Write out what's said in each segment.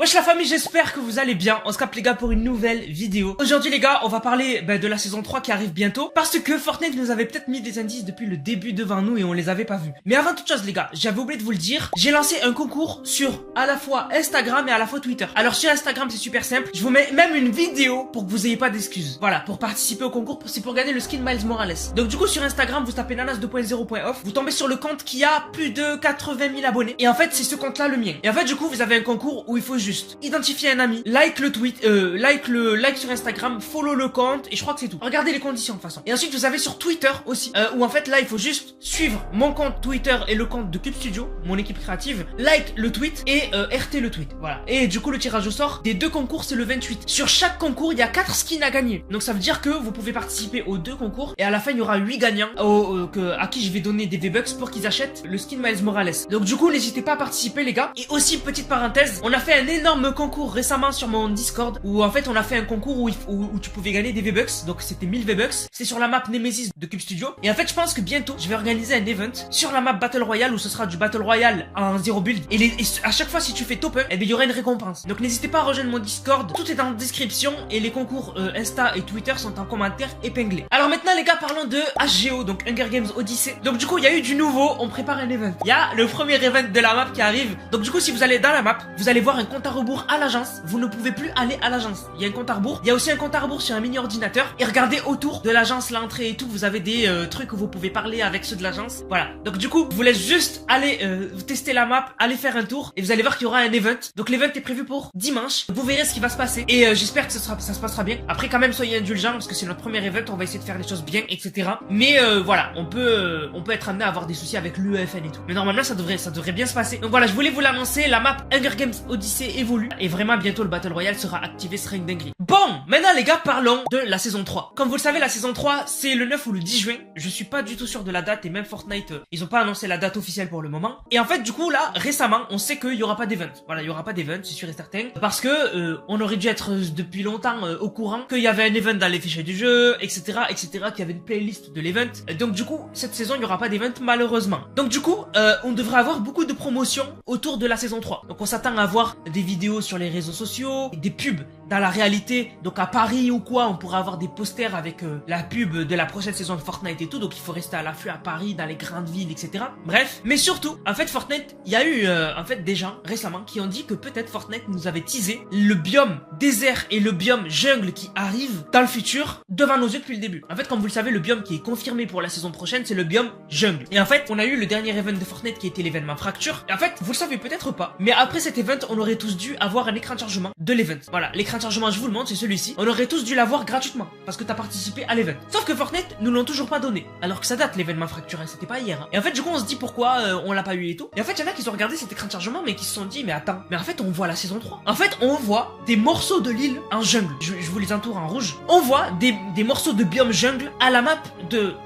Wesh la famille, j'espère que vous allez bien. On se capte les gars pour une nouvelle vidéo. Aujourd'hui les gars, on va parler de la saison 3 qui arrive bientôt. Parce que Fortnite nous avait peut-être mis des indices depuis le début devant nous et on les avait pas vus. Mais avant toute chose les gars, j'avais oublié de vous le dire. J'ai lancé un concours sur à la fois Instagram et à la fois Twitter. Alors sur Instagram c'est super simple. Je vous mets même une vidéo pour que vous ayez pas d'excuses. Voilà, pour participer au concours, c'est pour gagner le skin Miles Morales. Donc du coup sur Instagram vous tapez nanas2.0.off. Vous tombez sur le compte qui a plus de 80 000 abonnés. Et en fait c'est ce compte là le mien. Et en fait du coup vous avez un concours où il faut juste identifier un ami, like le tweet, like sur Instagram, follow le compte et je crois que c'est tout. Regardez les conditions de toute façon. Et ensuite vous avez sur Twitter aussi, où en fait là il faut juste suivre mon compte Twitter et le compte de Cube Studio, mon équipe créative, like le tweet et RT le tweet. Voilà. Et du coup le tirage au sort des deux concours c'est le 28. Sur chaque concours il y a 4 skins à gagner. Donc ça veut dire que vous pouvez participer aux deux concours et à la fin il y aura 8 gagnants à qui je vais donner des V-Bucks pour qu'ils achètent le skin Miles Morales. Donc du coup n'hésitez pas à participer les gars. Et aussi petite parenthèse, on a fait un énorme concours récemment sur mon Discord où en fait on a fait un concours où tu pouvais gagner des V-Bucks. Donc c'était 1000 V-Bucks. C'est sur la map Nemesis de Cube Studio. Et en fait je pense que bientôt je vais organiser un event sur la map Battle Royale où ce sera du Battle Royale en 0 build. Et à chaque fois si tu fais top 1, eh bien il y aura une récompense. Donc n'hésitez pas à rejoindre mon Discord. Tout est en description et les concours Insta et Twitter sont en commentaire épinglés. Alors maintenant les gars parlons de HGO, donc Hunger Games Odyssey. Donc du coup il y a eu du nouveau, on prépare un event. Il y a le premier event de la map qui arrive. Donc du coup si vous allez dans la map, vous allez voir un compte à rebours à l'agence. Vous ne pouvez plus aller à l'agence. Il y a un compte à rebours. Il y a aussi un compte à rebours sur un mini ordinateur. Et regardez autour de l'agence, l'entrée et tout, vous avez des trucs où vous pouvez parler avec ceux de l'agence. Voilà. Donc du coup, je vous laisse juste aller tester la map, aller faire un tour et vous allez voir qu'il y aura un event. Donc l'event est prévu pour dimanche. Vous verrez ce qui va se passer et j'espère que ça se passera bien. Après quand même soyez indulgents parce que c'est notre premier event, on va essayer de faire les choses bien, etc. Mais voilà, on peut être amené à avoir des soucis avec l'UEFN et tout. Mais normalement ça devrait bien se passer. Donc voilà, je voulais vous l'annoncer. La map Hunger Games Odyssey évolue et vraiment bientôt le Battle Royale sera activé, ce sera une dinguerie. Bon, maintenant les gars, parlons de la saison 3. Comme vous le savez, la saison 3, c'est le 9 ou le 10 juin. Je suis pas du tout sûr de la date et même Fortnite, ils ont pas annoncé la date officielle pour le moment. Et en fait, du coup, là, récemment, on sait qu'il y aura pas d'event. Voilà, il y aura pas d'event, c'est sûr et certain. Parce que, on aurait dû être depuis longtemps au courant qu'il y avait un event dans les fichiers du jeu, etc., qu'il y avait une playlist de l'event. Donc du coup, cette saison, il y aura pas d'event, malheureusement. Donc du coup, on devrait avoir beaucoup de promotions autour de la saison 3. Donc on s'attend à voir des vidéos sur les réseaux sociaux, des pubs dans la réalité, donc à Paris ou quoi, on pourra avoir des posters avec la pub de la prochaine saison de Fortnite et tout, donc il faut rester à l'affût à Paris, dans les grandes villes, etc. Bref, mais surtout, en fait Fortnite, il y a eu en fait des gens récemment qui ont dit que peut-être Fortnite nous avait teasé le biome désert et le biome jungle qui arrive dans le futur devant nos yeux depuis le début. En fait, comme vous le savez, le biome qui est confirmé pour la saison prochaine, c'est le biome jungle. Et en fait, on a eu le dernier event de Fortnite qui était l'événement Fracture. Et en fait, vous le savez peut-être pas, mais après cet event, on aurait tous dû avoir un écran de chargement de l'event. Voilà, l'écran de chargement, je vous le montre, c'est celui-ci. On aurait tous dû l'avoir gratuitement parce que t'as participé à l'event. Sauf que Fortnite nous l'ont toujours pas donné, alors que ça date l'événement Fracture, hein, c'était pas hier. Hein. Et en fait, du coup, on se dit pourquoi on l'a pas eu et tout. Et en fait, il y en a qui ont regardé cet écran de chargement, mais qui se sont dit, mais attends, mais en fait, on voit la saison 3. En fait, on voit des morceaux de l'île en jungle. Je vous les entoure en rouge. On voit des morceaux de biome jungle à la map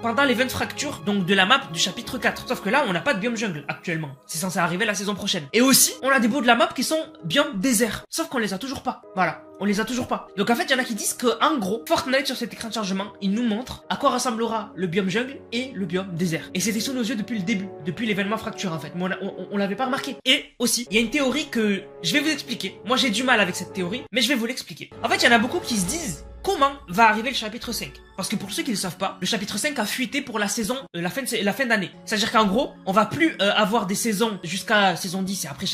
pendant l'event Fracture, donc de la map du chapitre 4. Sauf que là, on n'a pas de biome jungle actuellement. C'est censé arriver la saison prochaine. Et aussi, on a des bouts de la map qui sont biome désert. Sauf qu'on les a toujours pas. Voilà. On les a toujours pas. Donc en fait, il y en a qui disent que en gros, Fortnite sur cet écran de chargement, il nous montre à quoi ressemblera le biome jungle et le biome désert. Et c'était sous nos yeux depuis le début, depuis l'événement Fracture en fait. Mais on l'avait pas remarqué. Et aussi, il y a une théorie que je vais vous expliquer. Moi, j'ai du mal avec cette théorie, mais je vais vous l'expliquer. En fait, il y en a beaucoup qui se disent comment va arriver le chapitre 5. Parce que pour ceux qui ne le savent pas, le chapitre 5 a fuité pour la saison, la fin d'année. C'est-à-dire qu'en gros, on va plus avoir des saisons jusqu'à saison 10 et après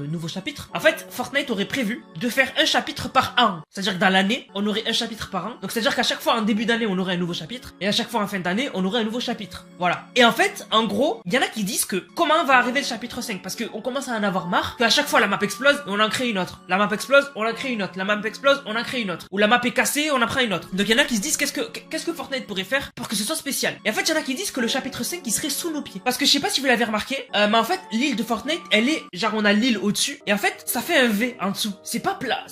nouveau chapitre. En fait, Fortnite aurait prévu de faire un chapitre par an. C'est-à-dire que dans l'année, on aurait un chapitre par an. Donc c'est-à-dire qu'à chaque fois en début d'année, on aurait un nouveau chapitre. Et à chaque fois en fin d'année, on aurait un nouveau chapitre. Voilà. Et en fait, en gros, il y en a qui disent que comment va arriver le chapitre 5. Parce qu'on commence à en avoir marre. Qu'à chaque fois la map explose et on en crée une autre. La map explose, on en crée une autre. La map explose, on en crée une autre. Ou la map est cassée, on en prend une autre. Donc il y en a qui se disent qu'est-ce que Fortnite pourrait faire pour que ce soit spécial. Et en fait, il y en a qui disent que le chapitre 5 il serait sous nos pieds. Parce que je sais pas si vous l'avez remarqué, mais en fait, l'île de Fortnite, elle est genre on a l'île au-dessus et en fait, ça fait un V en dessous. C'est pas plat,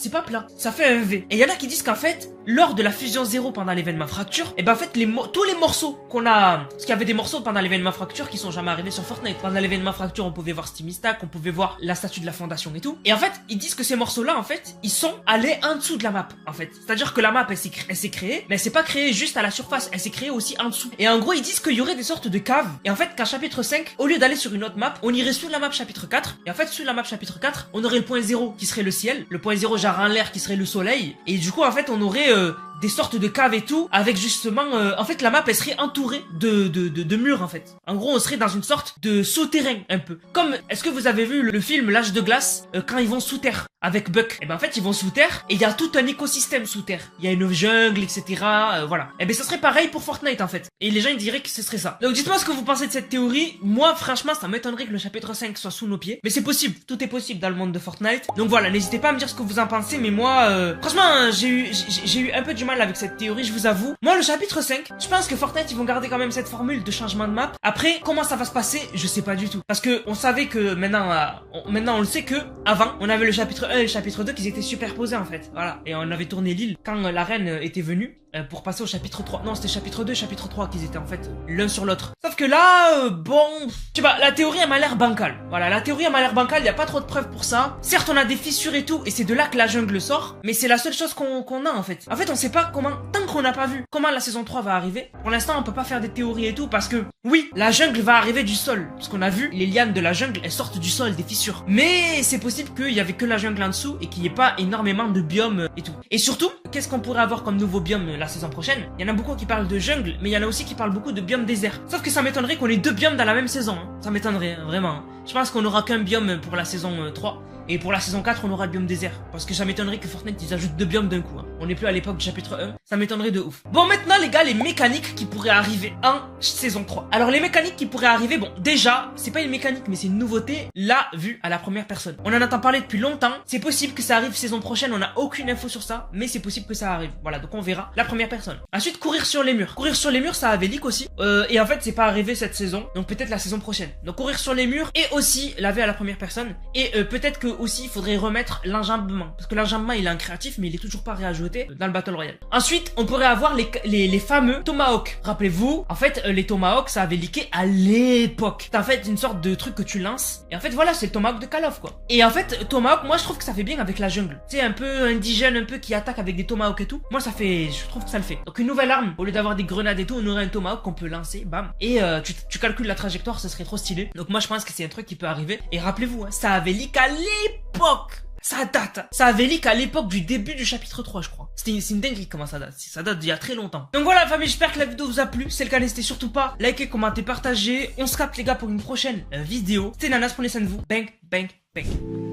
ça fait un V. Et il y en a qui disent qu'en fait, lors de la fusion 0 pendant l'événement Fracture, et ben en fait tous les morceaux qu'on a, parce qu'il y avait des morceaux pendant l'événement Fracture qui sont jamais arrivés sur Fortnite. Pendant l'événement Fracture, on pouvait voir Steamy Stack, on pouvait voir la statue de la fondation et tout. Et en fait, ils disent que ces morceaux-là en fait, ils sont allés en dessous de la map en fait. C'est-à-dire que la map elle s'est créée, mais elle s'est pas créée juste juste à la surface, elle s'est créée aussi en dessous. Et en gros, ils disent qu'il y aurait des sortes de caves. Et en fait, qu'en chapitre 5, au lieu d'aller sur une autre map, on irait sous la map chapitre 4. Et en fait, sous la map chapitre 4, on aurait le point 0 qui serait le ciel, le point 0 genre en l'air qui serait le soleil. Et du coup, en fait, on aurait des sortes de caves et tout, avec justement, en fait, la map, elle serait entourée de murs, en fait. En gros, on serait dans une sorte de souterrain, un peu. Comme, est-ce que vous avez vu le film L'Âge de glace, quand ils vont sous terre, avec Buck? Et ben, en fait, ils vont sous terre, et il y a tout un écosystème sous terre. Il y a une jungle, etc., voilà. Et ben, ça serait pareil pour Fortnite, en fait. Et les gens, ils diraient que ce serait ça. Donc, dites-moi ce que vous pensez de cette théorie. Moi, franchement, ça m'étonnerait que le chapitre 5 soit sous nos pieds. Mais c'est possible. Tout est possible dans le monde de Fortnite. Donc voilà, n'hésitez pas à me dire ce que vous en pensez, mais moi, franchement, j'ai eu un peu du mal avec cette théorie, je vous avoue. Moi, le chapitre 5, je pense que Fortnite, ils vont garder quand même cette formule de changement de map. Après, comment ça va se passer, je sais pas du tout. Parce que on savait que maintenant, on le sait que avant, on avait le chapitre 1 et le chapitre 2 qui étaient superposés en fait. Voilà. Et on avait tourné l'île quand la reine était venue pour passer au chapitre 3. Non, c'était chapitre 2 chapitre 3 qu'ils étaient en fait l'un sur l'autre. Sauf que là, bon, je sais pas, la théorie elle m'a l'air bancale. Voilà, la théorie elle m'a l'air bancale, y a pas trop de preuves pour ça. Certes, on a des fissures et tout, et c'est de là que la jungle sort, mais c'est la seule chose qu'on a en fait. En fait, on sait pas comment, tant qu'on n'a pas vu comment la saison 3 va arriver, pour l'instant on peut pas faire des théories et tout, parce que oui, la jungle va arriver du sol. Parce qu'on a vu, les lianes de la jungle, elles sortent du sol, des fissures. Mais c'est possible qu'il y avait que la jungle en dessous, et qu'il n'y ait pas énormément de biomes et tout. Et surtout, qu'est-ce qu'on pourrait avoir comme nouveau biome la saison prochaine? Il y en a beaucoup qui parlent de jungle, mais il y en a aussi qui parlent beaucoup de biome désert. Sauf que ça m'étonnerait qu'on ait deux biomes dans la même saison, hein. Ça m'étonnerait, hein, vraiment, hein. Je pense qu'on aura qu'un biome pour la saison 3. Et pour la saison 4, on aura le biome désert. Parce que ça m'étonnerait que Fortnite, ils ajoutent deux biomes d'un coup, hein. On n'est plus à l'époque du chapitre 1. Ça m'étonnerait de ouf. Bon, maintenant, les gars, les mécaniques qui pourraient arriver en saison 3. Alors, les mécaniques qui pourraient arriver, bon, déjà, c'est pas une mécanique, mais c'est une nouveauté, là, vue à la première personne. On en entend parler depuis longtemps. C'est possible que ça arrive saison prochaine. On n'a aucune info sur ça, mais c'est possible que ça arrive. Voilà, donc on verra la première personne. Ensuite, courir sur les murs. Courir sur les murs, ça avait leak aussi. Et en fait, c'est pas arrivé cette saison. Donc, peut-être la saison prochaine. Donc, courir sur les murs et aussi laver à la première personne. Et peut-être que aussi, il faudrait remettre l'enjambement, parce que l'enjambement il est en créatif mais il est toujours pas réajouté dans le Battle Royale. Ensuite on pourrait avoir les fameux Tomahawk. Rappelez-vous, en fait les Tomahawk ça avait leaké à l'époque. C'est en fait une sorte de truc que tu lances et en fait voilà c'est le Tomahawk de Call of quoi. Et en fait Tomahawk moi je trouve que ça fait bien avec la jungle. C'est un peu indigène un peu qui attaque avec des Tomahawk et tout. Moi ça fait, je trouve que ça le fait. Donc une nouvelle arme, au lieu d'avoir des grenades et tout on aurait un Tomahawk qu'on peut lancer, bam. Et tu calcules la trajectoire, ça serait trop stylé. Donc moi je pense que c'est un truc qui peut arriver. Et rappelez-vous hein, ça avait leak à l'époque. Ça date. Ça avait leak à l'époque du début du chapitre 3, je crois. C'est une dinguerie comment ça date. Ça date d'il y a très longtemps. Donc voilà, famille, j'espère que la vidéo vous a plu. C'est le cas, n'hésitez surtout pas. Likez, commentez, partagez. On se capte, les gars, pour une prochaine vidéo. C'était Nanas, prenez soin de vous. Bang, bang, bang.